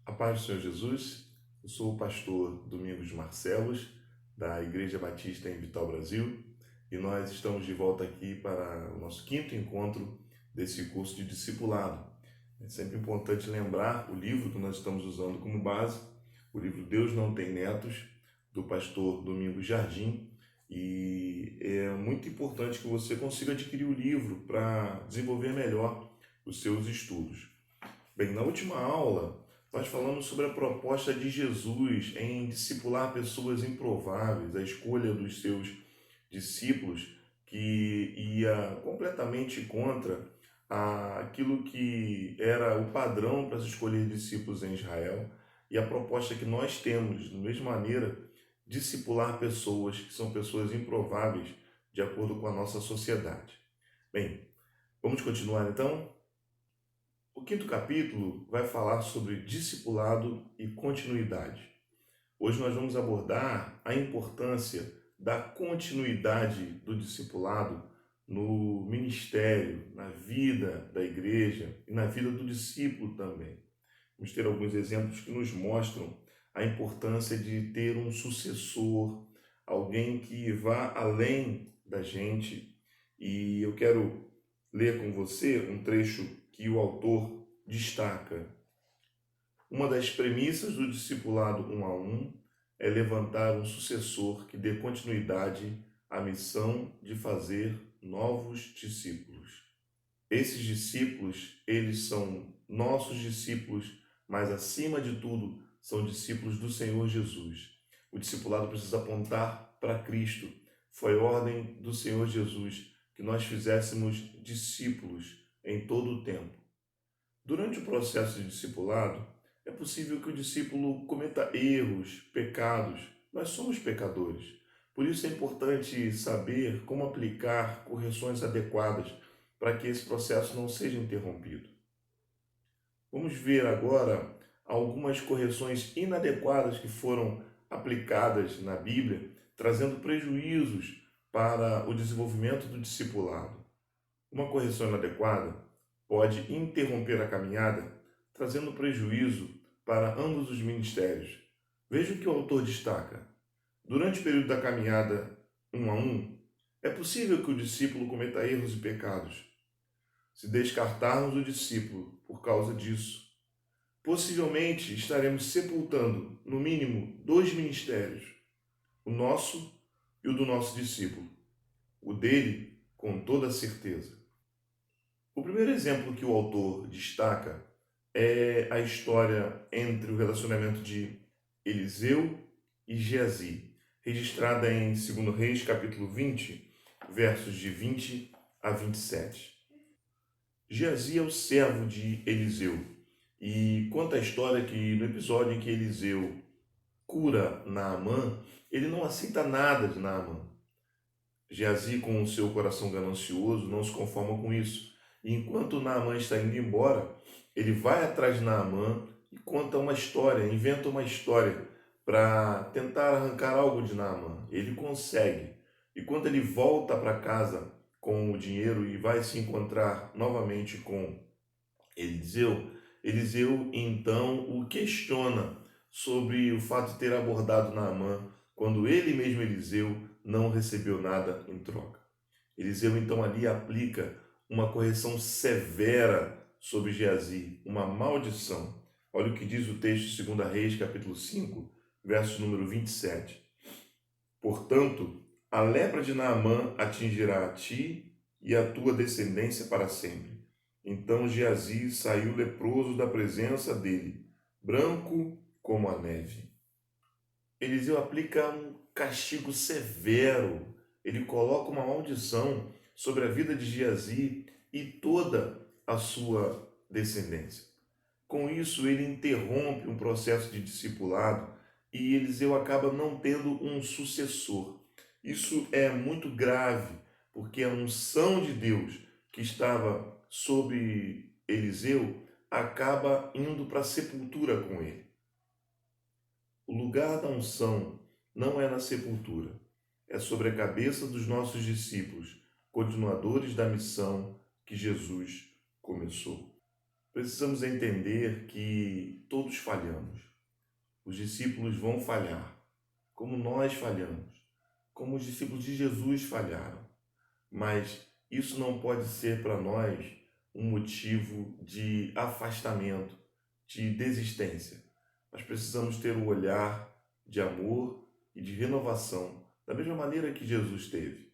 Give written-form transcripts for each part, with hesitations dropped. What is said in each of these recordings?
A paz do Senhor Jesus, eu sou o pastor Domingos Marcelos, da Igreja Batista em Vital, Brasil, e nós estamos de volta aqui para o nosso quinto encontro desse curso de discipulado. É sempre importante lembrar o livro que nós estamos usando como base, o livro Deus Não Tem Netos, do pastor Domingos Jardim, e é muito importante que você consiga adquirir o livro para desenvolver melhor os seus estudos. Bem, na última aula, nós falamos sobre a proposta de Jesus em discipular pessoas improváveis, a escolha dos seus discípulos que ia completamente contra aquilo que era o padrão para se escolher discípulos em Israel, e a proposta que nós temos, da mesma maneira, discipular pessoas que são pessoas improváveis de acordo com a nossa sociedade. Bem, vamos continuar então? O quinto capítulo vai falar sobre discipulado e continuidade. Hoje nós vamos abordar a importância da continuidade do discipulado no ministério, na vida da igreja e na vida do discípulo também. Vamos ter alguns exemplos que nos mostram a importância de ter um sucessor, alguém que vá além da gente. E eu quero ler com você um trecho que o autor destaca. Uma das premissas do discipulado 1 a 1 é levantar um sucessor que dê continuidade à missão de fazer novos discípulos. Esses discípulos, eles são nossos discípulos, mas acima de tudo, são discípulos do Senhor Jesus. O discipulado precisa apontar para Cristo. Foi ordem do Senhor Jesus que nós fizéssemos discípulos em todo o tempo. Durante o processo de discipulado, é possível que o discípulo cometa erros, pecados. Nós somos pecadores. Por isso é importante saber como aplicar correções adequadas para que esse processo não seja interrompido. Vamos ver agora algumas correções inadequadas que foram aplicadas na Bíblia, trazendo prejuízos para o desenvolvimento do discipulado. Uma correção inadequada pode interromper a caminhada, trazendo prejuízo para ambos os ministérios. Veja o que o autor destaca. Durante o período da caminhada 1 a 1, é possível que o discípulo cometa erros e pecados. Se descartarmos o discípulo por causa disso, possivelmente estaremos sepultando, no mínimo, 2 ministérios, o nosso e o do nosso discípulo. O dele, com toda certeza. O primeiro exemplo que o autor destaca é a história entre o relacionamento de Eliseu e Geazi, registrada em 2 Reis, capítulo 20, versos de 20 a 27. Geazi é o servo de Eliseu, e conta a história que no episódio em que Eliseu cura Naamã, ele não aceita nada de Naamã. Geazi, com o seu coração ganancioso, não se conforma com isso. E enquanto Naamã está indo embora, ele vai atrás de Naamã e conta uma história, inventa uma história para tentar arrancar algo de Naamã. Ele consegue. E quando ele volta para casa com o dinheiro e vai se encontrar novamente com Eliseu, Eliseu então o questiona sobre o fato de ter abordado Naamã, quando ele mesmo, Eliseu, não recebeu nada em troca. Eliseu então ali aplica uma correção severa sobre Geazi, uma maldição. Olha o que diz o texto de 2 Reis, capítulo 5, verso número 27. Portanto, a lepra de Naamã atingirá a ti e a tua descendência para sempre. Então Geazi saiu leproso da presença dele, branco como a neve. Eliseu aplica um castigo severo. Ele coloca uma maldição sobre a vida de Geazi e toda a sua descendência. Com isso, ele interrompe um processo de discipulado e Eliseu acaba não tendo um sucessor. Isso é muito grave, porque a unção de Deus que estava sobre Eliseu acaba indo para a sepultura com ele. O lugar da unção não é na sepultura, é sobre a cabeça dos nossos discípulos, continuadores da missão que Jesus começou. Precisamos entender que todos falhamos. Os discípulos vão falhar, como nós falhamos, como os discípulos de Jesus falharam. Mas isso não pode ser para nós um motivo de afastamento, de desistência. Nós precisamos ter o olhar de amor e de renovação, da mesma maneira que Jesus teve.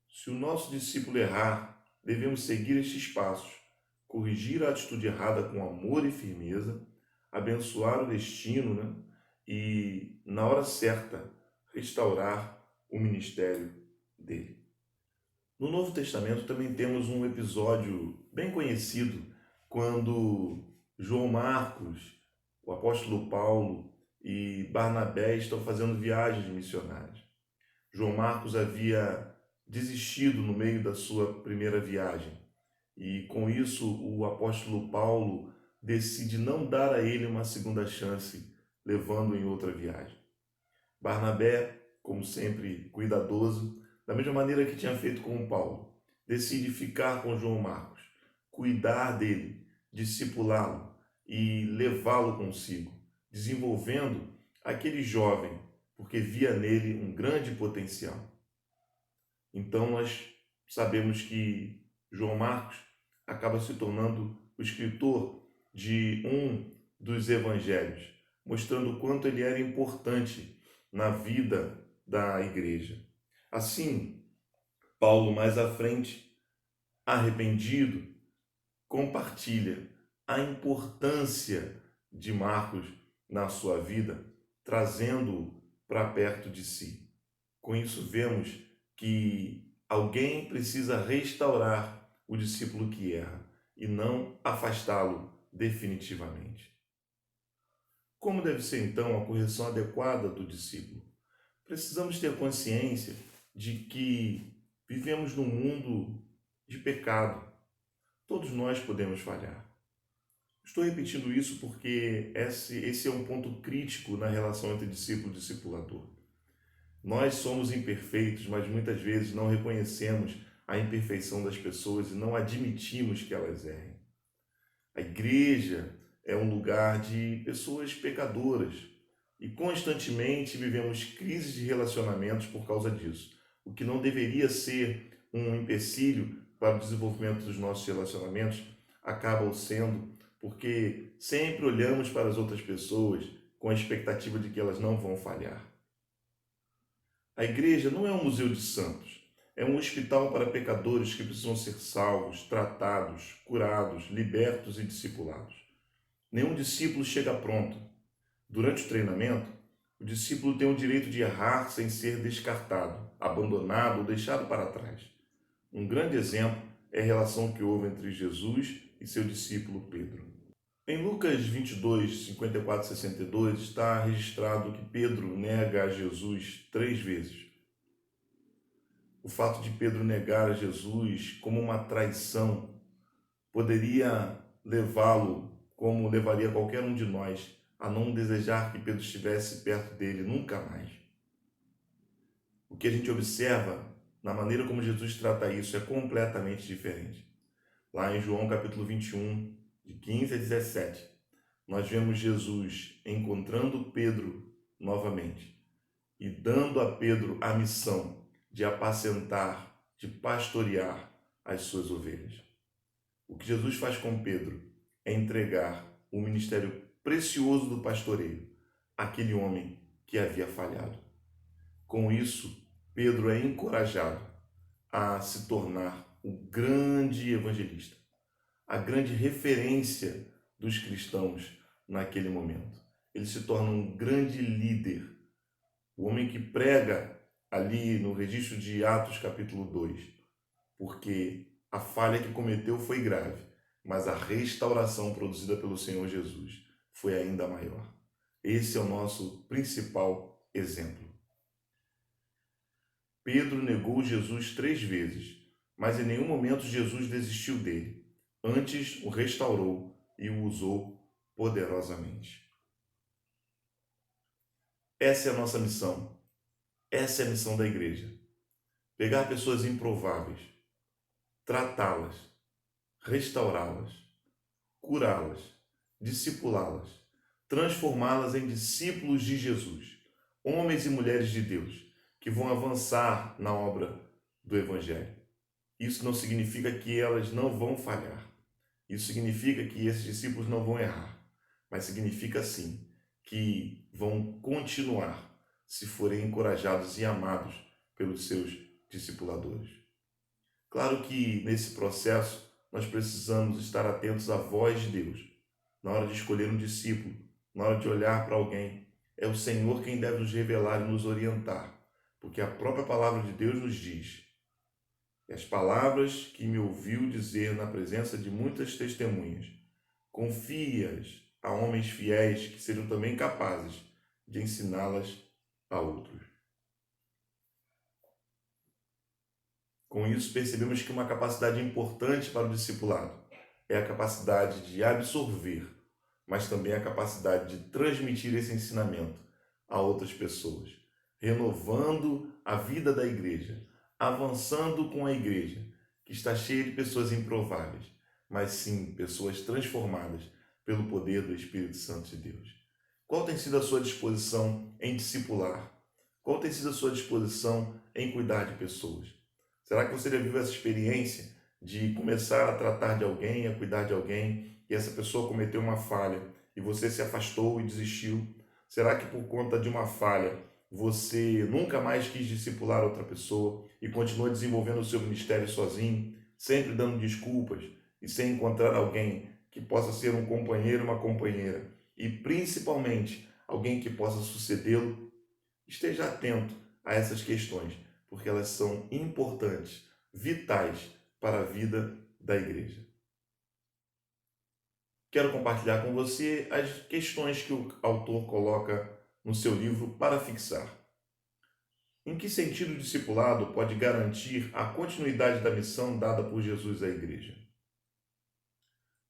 Se o nosso discípulo errar, devemos seguir estes passos, corrigir a atitude errada com amor e firmeza, abençoar o destino, né? E, na hora certa, restaurar o ministério dele. No Novo Testamento também temos um episódio bem conhecido, quando João Marcos, o apóstolo Paulo e Barnabé estão fazendo viagens missionárias. João Marcos havia desistido no meio da sua primeira viagem e, com isso, o apóstolo Paulo decide não dar a ele uma segunda chance, levando em outra viagem. Barnabé, como sempre cuidadoso, da mesma maneira que tinha feito com Paulo, decide ficar com João Marcos, cuidar dele, discipulá-lo e levá-lo consigo, desenvolvendo aquele jovem, porque via nele um grande potencial. Então nós sabemos que João Marcos acaba se tornando o escritor de um dos evangelhos, mostrando o quanto ele era importante na vida da igreja. Assim, Paulo, mais à frente, arrependido, compartilha a importância de Marcos na sua vida, trazendo-o para perto de si. Com isso, vemos que alguém precisa restaurar o discípulo que erra e não afastá-lo definitivamente. Como deve ser, então, a correção adequada do discípulo? Precisamos ter consciência de que vivemos num mundo de pecado. Todos nós podemos falhar. Estou repetindo isso porque esse é um ponto crítico na relação entre discípulo e discipulador. Nós somos imperfeitos, mas muitas vezes não reconhecemos a imperfeição das pessoas e não admitimos que elas errem. A igreja é um lugar de pessoas pecadoras e constantemente vivemos crises de relacionamentos por causa disso, o que não deveria ser um empecilho para o desenvolvimento dos nossos relacionamentos acaba o sendo, porque sempre olhamos para as outras pessoas com a expectativa de que elas não vão falhar. A igreja não é um museu de santos, é um hospital para pecadores que precisam ser salvos, tratados, curados, libertos e discipulados. Nenhum discípulo chega pronto. Durante o treinamento, o discípulo tem o direito de errar sem ser descartado, abandonado ou deixado para trás. Um grande exemplo é a relação que houve entre Jesus e seu discípulo Pedro. Em Lucas 22, 54 e 62, está registrado que Pedro nega a Jesus 3 vezes. O fato de Pedro negar a Jesus como uma traição poderia levá-lo, como levaria qualquer um de nós, a não desejar que Pedro estivesse perto dele nunca mais. O que a gente observa na maneira como Jesus trata isso é completamente diferente. Lá em João capítulo 21, de 15 a 17, nós vemos Jesus encontrando Pedro novamente e dando a Pedro a missão de apacentar, de pastorear as suas ovelhas. O que Jesus faz com Pedro é entregar o ministério precioso do pastoreio àquele homem que havia falhado. Com isso, Pedro é encorajado a se tornar o grande evangelista, a grande referência dos cristãos naquele momento. Ele se torna um grande líder, o homem que prega ali no registro de Atos capítulo 2, porque a falha que cometeu foi grave, mas a restauração produzida pelo Senhor Jesus foi ainda maior. Esse é o nosso principal exemplo. Pedro negou Jesus 3 vezes, mas em nenhum momento Jesus desistiu dele. Antes o restaurou e o usou poderosamente. Essa é a nossa missão. Essa é a missão da igreja. Pegar pessoas improváveis, tratá-las, restaurá-las, curá-las, discipulá-las, transformá-las em discípulos de Jesus, homens e mulheres de Deus, que vão avançar na obra do Evangelho. Isso não significa que elas não vão falhar. Isso significa que esses discípulos não vão errar. Mas significa sim que vão continuar se forem encorajados e amados pelos seus discipuladores. Claro que nesse processo nós precisamos estar atentos à voz de Deus. Na hora de escolher um discípulo, na hora de olhar para alguém, é o Senhor quem deve nos revelar e nos orientar, porque a própria palavra de Deus nos diz: e as palavras que me ouviu dizer na presença de muitas testemunhas, confie-as a homens fiéis que sejam também capazes de ensiná-las a outros. Com isso, percebemos que uma capacidade importante para o discipulado é a capacidade de absorver, mas também a capacidade de transmitir esse ensinamento a outras pessoas, renovando a vida da igreja, avançando com a igreja, que está cheia de pessoas improváveis, mas sim pessoas transformadas pelo poder do Espírito Santo de Deus. Qual tem sido a sua disposição em discipular? Qual tem sido a sua disposição em cuidar de pessoas? Será que você já viveu essa experiência de começar a tratar de alguém, a cuidar de alguém, e essa pessoa cometeu uma falha e você se afastou e desistiu? Será que por conta de uma falha você nunca mais quis discipular outra pessoa e continuou desenvolvendo o seu ministério sozinho, sempre dando desculpas e sem encontrar alguém que possa ser um companheiro, uma companheira e principalmente alguém que possa sucedê-lo? Esteja atento a essas questões, porque elas são importantes, vitais para a vida da igreja. Quero compartilhar com você as questões que o autor coloca no seu livro para fixar. Em que sentido o discipulado pode garantir a continuidade da missão dada por Jesus à igreja?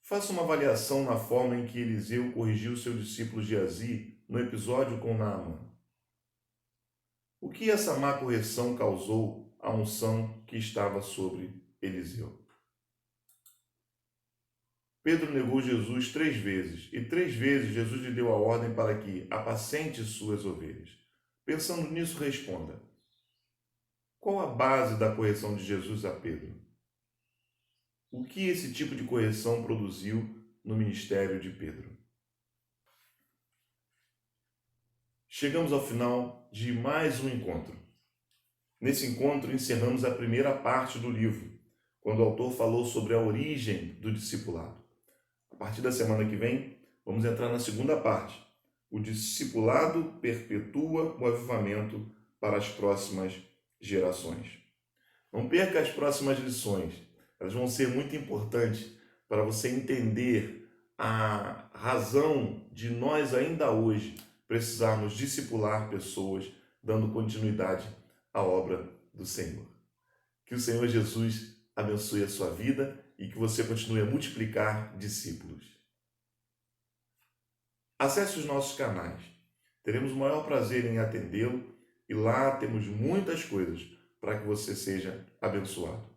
Faça uma avaliação na forma em que Eliseu corrigiu seu discípulo Geazi no episódio com Naamã. O que essa má correção causou à unção que estava sobre Eliseu? Pedro negou Jesus 3 vezes, e 3 vezes Jesus lhe deu a ordem para que apacente suas ovelhas. Pensando nisso, responda: qual a base da correção de Jesus a Pedro? O que esse tipo de correção produziu no ministério de Pedro? Chegamos ao final de mais um encontro. Nesse encontro, encerramos a primeira parte do livro, quando o autor falou sobre a origem do discipulado. A partir da semana que vem, vamos entrar na segunda parte. O discipulado perpetua o avivamento para as próximas gerações. Não perca as próximas lições. Elas vão ser muito importantes para você entender a razão de nós ainda hoje precisarmos discipular pessoas, dando continuidade à obra do Senhor. Que o Senhor Jesus abençoe a sua vida e que você continue a multiplicar discípulos. Acesse os nossos canais. Teremos o maior prazer em atendê-lo e lá temos muitas coisas para que você seja abençoado.